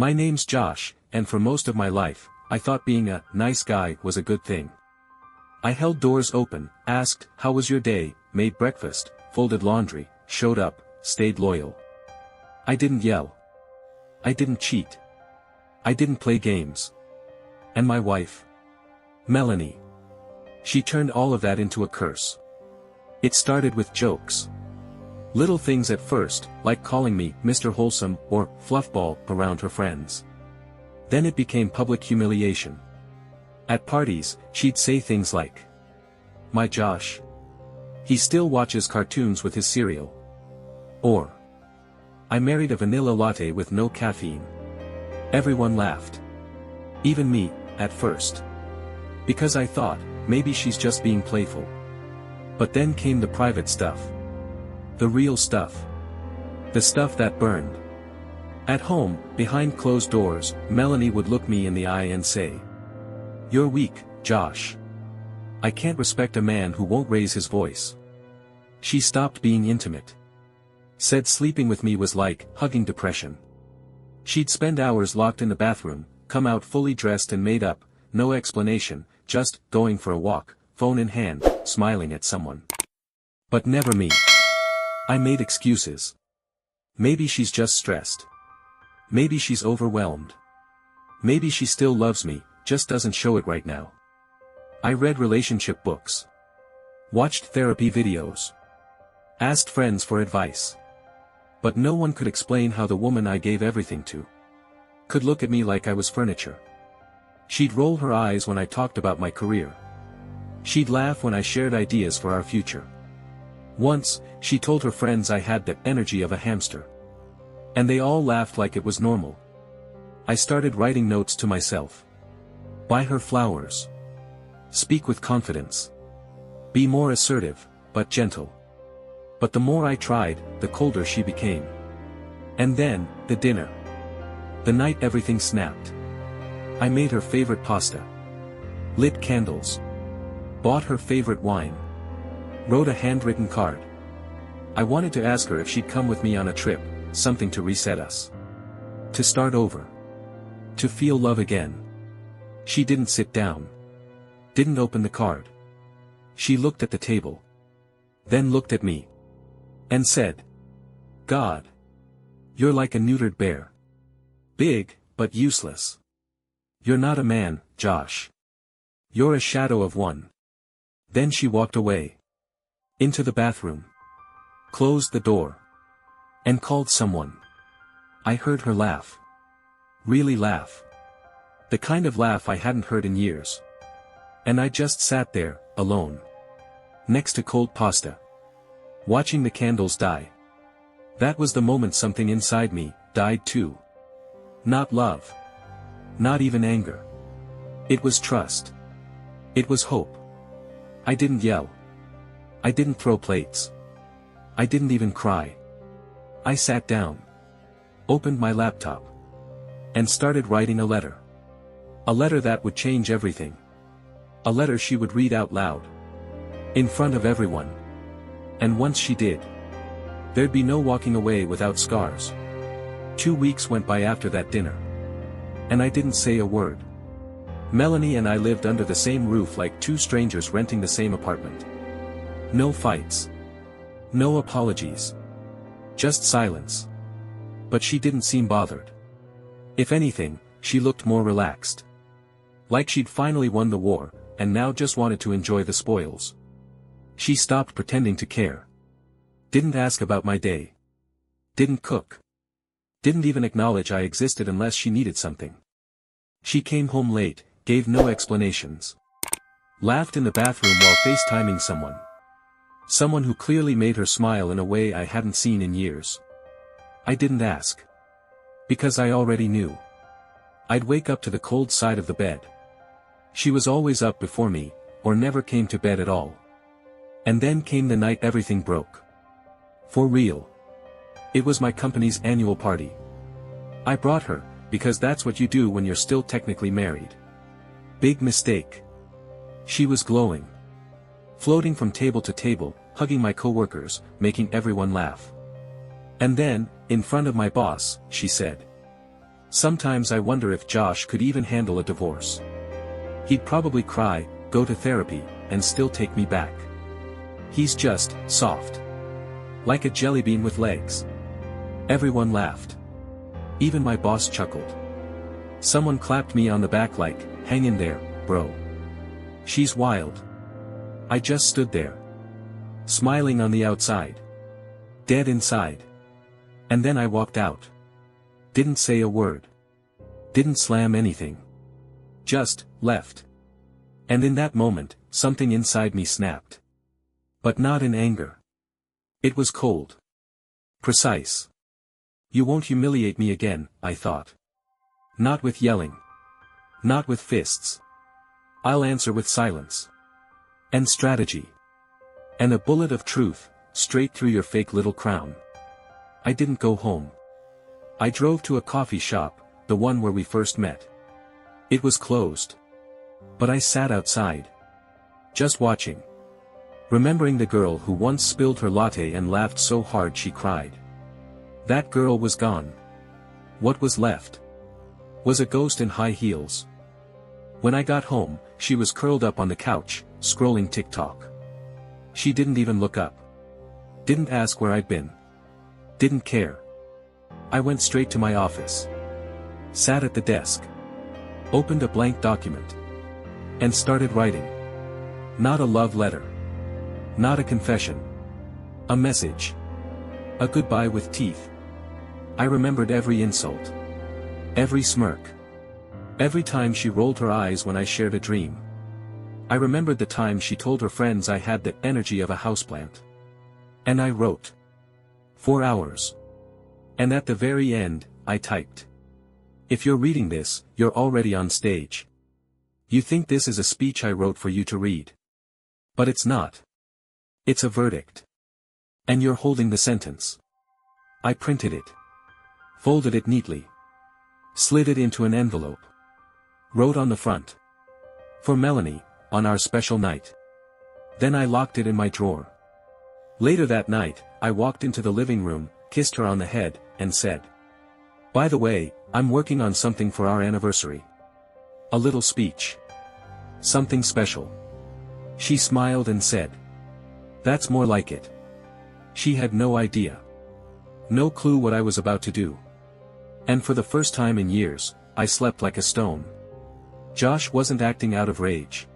My name's Josh, and for most of my life, I thought being a nice guy was a good thing. I held doors open, asked, how was your day, made breakfast, folded laundry, showed up, stayed loyal. I didn't yell. I didn't cheat. I didn't play games. And my wife? Melanie. She turned all of that into a curse. It started with jokes. Little things at first, like calling me Mr. Wholesome or Fluffball around her friends. Then it became public humiliation. At parties, she'd say things like, "My Josh. He still watches cartoons with his cereal." Or, "I married a vanilla latte with no caffeine." Everyone laughed. Even me, at first. Because I thought, maybe she's just being playful. But then came the private stuff. The real stuff. The stuff that burned. At home, behind closed doors, Melanie would look me in the eye and say, "You're weak, Josh. I can't respect a man who won't raise his voice." She stopped being intimate. Said sleeping with me was like hugging depression. She'd spend hours locked in the bathroom, come out fully dressed and made up, no explanation, just going for a walk, phone in hand, smiling at someone. But never me. I made excuses. Maybe she's just stressed. Maybe she's overwhelmed. Maybe she still loves me, just doesn't show it right now. I read relationship books. Watched therapy videos. Asked friends for advice. But no one could explain how the woman I gave everything to could look at me like I was furniture. She'd roll her eyes when I talked about my career. She'd laugh when I shared ideas for our future. Once, she told her friends I had the energy of a hamster. And they all laughed like it was normal. I started writing notes to myself. Buy her flowers. Speak with confidence. Be more assertive, but gentle. But the more I tried, the colder she became. And then, the dinner. The night everything snapped. I made her favorite pasta. Lit candles. Bought her favorite wine. Wrote a handwritten card. I wanted to ask her if she'd come with me on a trip, something to reset us. To start over. To feel love again. She didn't sit down. Didn't open the card. She looked at the table. Then looked at me. And said, "God. You're like a neutered bear. Big, but useless. You're not a man, Josh. You're a shadow of one." Then she walked away. Into the bathroom. Closed the door. And called someone. I heard her laugh. Really laugh. The kind of laugh I hadn't heard in years. And I just sat there, alone. Next to cold pasta. Watching the candles die. That was the moment something inside me died too. Not love. Not even anger. It was trust. It was hope. I didn't yell. I didn't throw plates. I didn't even cry. I sat down. Opened my laptop. And started writing a letter. A letter that would change everything. A letter she would read out loud. In front of everyone. And once she did, there'd be no walking away without scars. 2 weeks went by after that dinner. And I didn't say a word. Melanie and I lived under the same roof like two strangers renting the same apartment. No fights. No apologies. Just silence. But she didn't seem bothered. If anything, she looked more relaxed. Like she'd finally won the war, and now just wanted to enjoy the spoils. She stopped pretending to care. Didn't ask about my day. Didn't cook. Didn't even acknowledge I existed unless she needed something. She came home late, gave no explanations. Laughed in the bathroom while FaceTiming someone. Someone who clearly made her smile in a way I hadn't seen in years. I didn't ask. Because I already knew. I'd wake up to the cold side of the bed. She was always up before me, or never came to bed at all. And then came the night everything broke. For real. It was my company's annual party. I brought her, because that's what you do when you're still technically married. Big mistake. She was glowing. Floating from table to table, hugging my coworkers, making everyone laugh. And then, in front of my boss, she said, Sometimes I wonder if Josh could even handle a divorce. He'd probably cry, go to therapy, and still take me back. He's just soft. Like a jelly bean with legs. Everyone laughed. Even my boss chuckled. Someone clapped me on the back like, hang in there, bro. She's wild. I just stood there. Smiling on the outside. Dead inside. And then I walked out. Didn't say a word. Didn't slam anything. Just left. And in that moment, something inside me snapped. But not in anger. It was cold. Precise. You won't humiliate me again, I thought. Not with yelling. Not with fists. I'll answer with silence. And strategy. And a bullet of truth, straight through your fake little crown. I didn't go home. I drove to a coffee shop, the one where we first met. It was closed. But I sat outside. Just watching. Remembering the girl who once spilled her latte and laughed so hard she cried. That girl was gone. What was left? Was a ghost in high heels. When I got home, she was curled up on the couch, scrolling TikTok. She didn't even look up. Didn't ask where I'd been. Didn't care. I went straight to my office. Sat at the desk. Opened a blank document. And started writing. Not a love letter. Not a confession. A message. A goodbye with teeth. I remembered every insult. Every smirk. Every time she rolled her eyes when I shared a dream. I remembered the time she told her friends I had the energy of a houseplant. And I wrote. 4 hours. And at the very end, I typed. If you're reading this, you're already on stage. You think this is a speech I wrote for you to read. But it's not. It's a verdict. And you're holding the sentence. I printed it. Folded it neatly. Slid it into an envelope. Wrote on the front. For Melanie, on our special night. Then I locked it in my drawer. Later that night, I walked into the living room, kissed her on the head, and said. By the way, I'm working on something for our anniversary. A little speech. Something special. She smiled and said. That's more like it. She had no idea. No clue what I was about to do. And for the first time in years, I slept like a stone. Josh wasn't acting out of rage.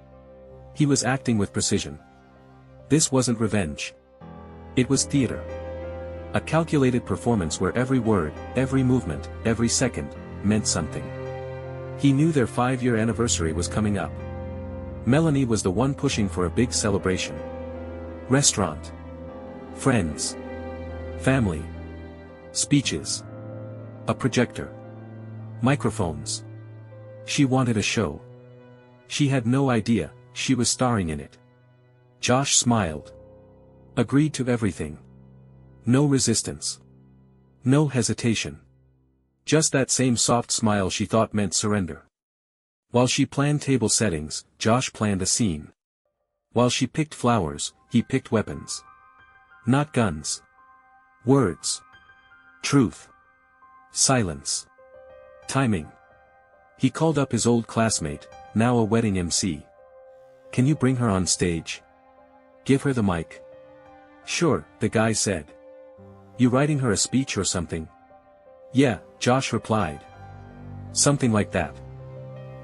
He was acting with precision. This wasn't revenge. It was theater. A calculated performance where every word, every movement, every second, meant something. He knew their 5-year anniversary was coming up. Melanie was the one pushing for a big celebration. Restaurant. Friends. Family. Speeches. A projector. Microphones. She wanted a show. She had no idea, she was starring in it. Josh smiled. Agreed to everything. No resistance. No hesitation. Just that same soft smile she thought meant surrender. While she planned table settings, Josh planned a scene. While she picked flowers, he picked weapons. Not guns. Words. Truth. Silence. Timing. He called up his old classmate, now a wedding MC. Can you bring her on stage? Give her the mic. Sure, the guy said. You writing her a speech or something? Yeah, Josh replied. Something like that.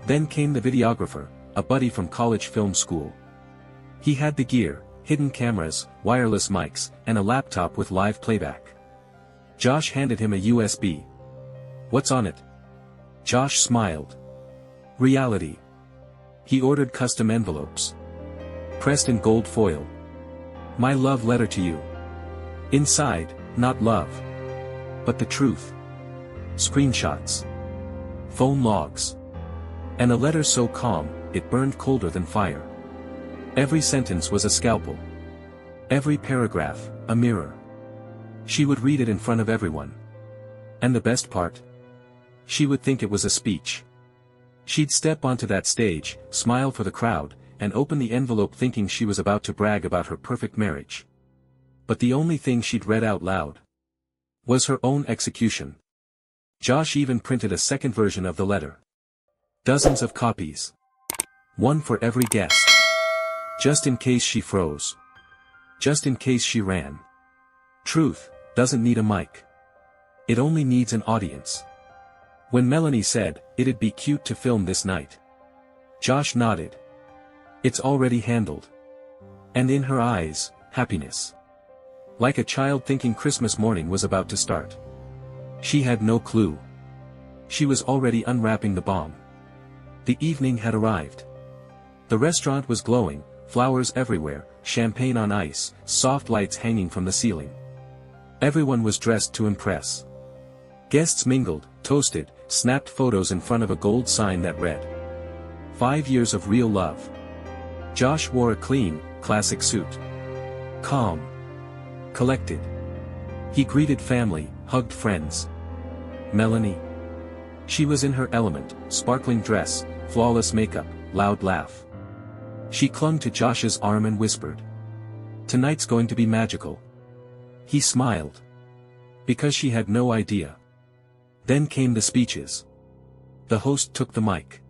Then came the videographer, a buddy from college film school. He had the gear, hidden cameras, wireless mics, and a laptop with live playback. Josh handed him a USB. What's on it? Josh smiled. Reality. He ordered custom envelopes. Pressed in gold foil. My love letter to you. Inside, not love. But the truth. Screenshots. Phone logs. And a letter so calm, it burned colder than fire. Every sentence was a scalpel. Every paragraph, a mirror. She would read it in front of everyone. And the best part? She would think it was a speech. She'd step onto that stage, smile for the crowd, and open the envelope thinking she was about to brag about her perfect marriage. But the only thing she'd read out loud was her own execution. Josh even printed a second version of the letter. Dozens of copies. One for every guest. Just in case she froze. Just in case she ran. Truth doesn't need a mic. It only needs an audience. When Melanie said, "It'd be cute to film this night," Josh nodded. It's already handled. And in her eyes, happiness. Like a child thinking Christmas morning was about to start. She had no clue. She was already unwrapping the bomb. The evening had arrived. The restaurant was glowing, flowers everywhere, champagne on ice, soft lights hanging from the ceiling. Everyone was dressed to impress. Guests mingled, toasted, snapped photos in front of a gold sign that read, 5 years of real love. Josh wore a clean, classic suit. Calm. Collected. He greeted family, hugged friends. Melanie. She was in her element, sparkling dress, flawless makeup, loud laugh. She clung to Josh's arm and whispered, "Tonight's going to be magical." He smiled. Because she had no idea. Then came the speeches. The host took the mic.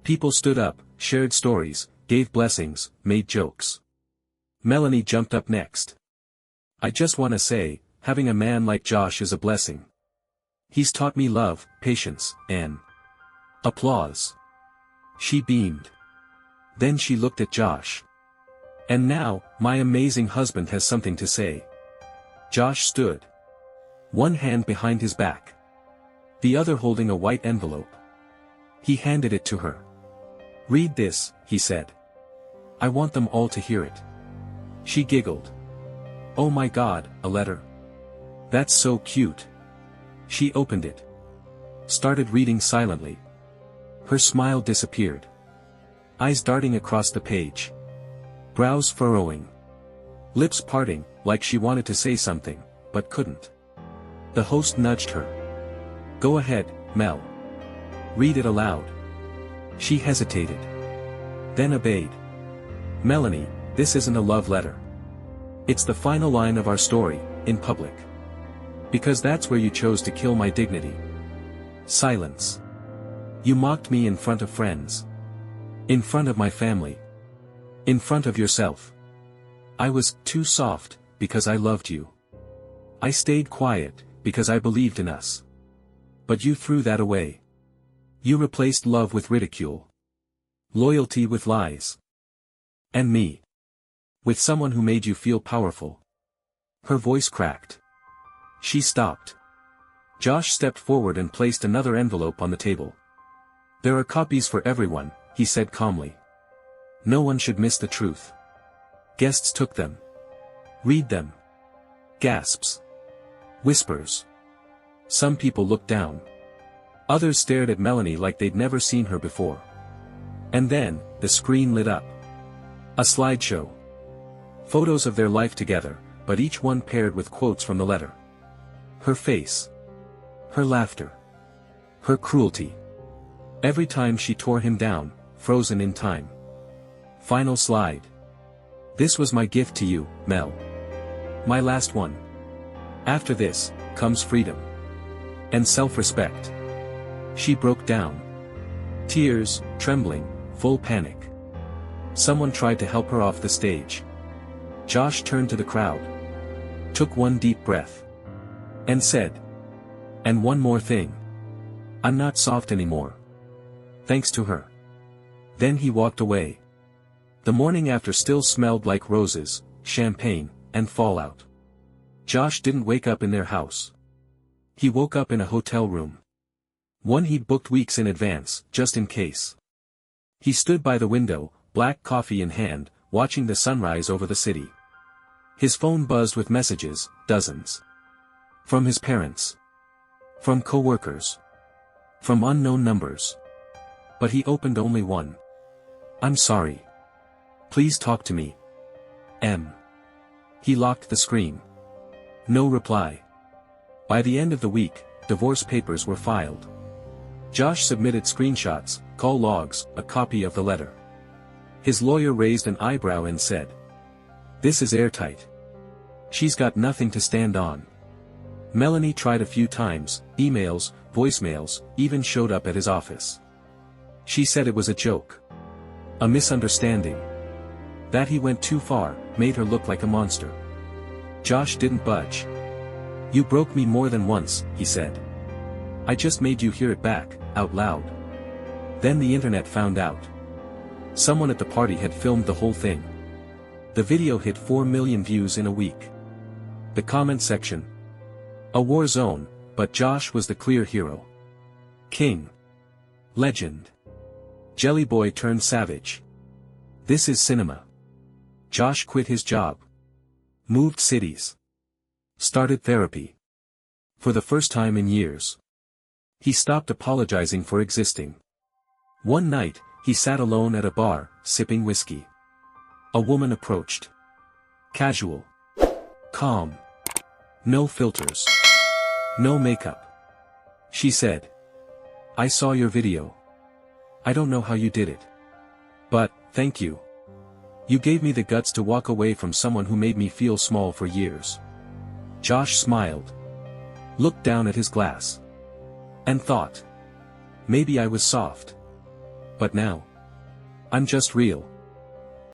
People stood up, shared stories, gave blessings, made jokes. Melanie jumped up next. "I just want to say, having a man like Josh is a blessing. He's taught me love, patience, and applause." She beamed. Then she looked at Josh. "And now, my amazing husband has something to say." Josh stood. One hand behind his back. The other holding a white envelope. He handed it to her. "Read this," he said. "I want them all to hear it." She giggled. "Oh my God, a letter. That's so cute." She opened it. Started reading silently. Her smile disappeared. Eyes darting across the page. Brows furrowing. Lips parting, like she wanted to say something, but couldn't. The host nudged her. "Go ahead, Mel. Read it aloud." She hesitated. Then obeyed. "Melanie, this isn't a love letter. It's the final line of our story, in public. Because that's where you chose to kill my dignity." Silence. "You mocked me in front of friends. In front of my family. In front of yourself. I was too soft, because I loved you. I stayed quiet, because I believed in us. But you threw that away. You replaced love with ridicule. Loyalty with lies. And me. With someone who made you feel powerful." Her voice cracked. She stopped. Josh stepped forward and placed another envelope on the table. "There are copies for everyone," he said calmly. "No one should miss the truth." Guests took them. "Read them." Gasps. Whispers. Some people looked down. Others stared at Melanie like they'd never seen her before. And then, the screen lit up. A slideshow. Photos of their life together, but each one paired with quotes from the letter. Her face. Her laughter. Her cruelty. Every time she tore him down, frozen in time. Final slide. "This was my gift to you, Mel. My last one. After this, comes freedom. And self-respect." She broke down. Tears, trembling, full panic. Someone tried to help her off the stage. Josh turned to the crowd. Took one deep breath. And said, "And one more thing. I'm not soft anymore. Thanks to her." Then he walked away. The morning after still smelled like roses, champagne, and fallout. Josh didn't wake up in their house. He woke up in a hotel room. One he'd booked weeks in advance, just in case. He stood by the window, black coffee in hand, watching the sunrise over the city. His phone buzzed with messages, dozens. From his parents. From coworkers. From unknown numbers. But he opened only one. "I'm sorry. Please talk to me. M." He locked the screen. No reply. By the end of the week, divorce papers were filed. Josh submitted screenshots, call logs, a copy of the letter. His lawyer raised an eyebrow and said, "This is airtight. She's got nothing to stand on." Melanie tried a few times, emails, voicemails, even showed up at his office. She said it was a joke. A misunderstanding. That he went too far, made her look like a monster. Josh didn't budge. "You broke me more than once," he said. "I just made you hear it back, out loud." Then the internet found out. Someone at the party had filmed the whole thing. The video hit 4 million views in a week. The comment section. A war zone, but Josh was the clear hero. King. Legend. Jelly boy turned savage. This is cinema. Josh quit his job. Moved cities. Started therapy. For the first time in years. He stopped apologizing for existing. One night, he sat alone at a bar, sipping whiskey. A woman approached. Casual. Calm. No filters. No makeup. She said, "I saw your video. I don't know how you did it. But, thank you. You gave me the guts to walk away from someone who made me feel small for years." Josh smiled. Looked down at his glass. And thought. Maybe I was soft. But now. I'm just real.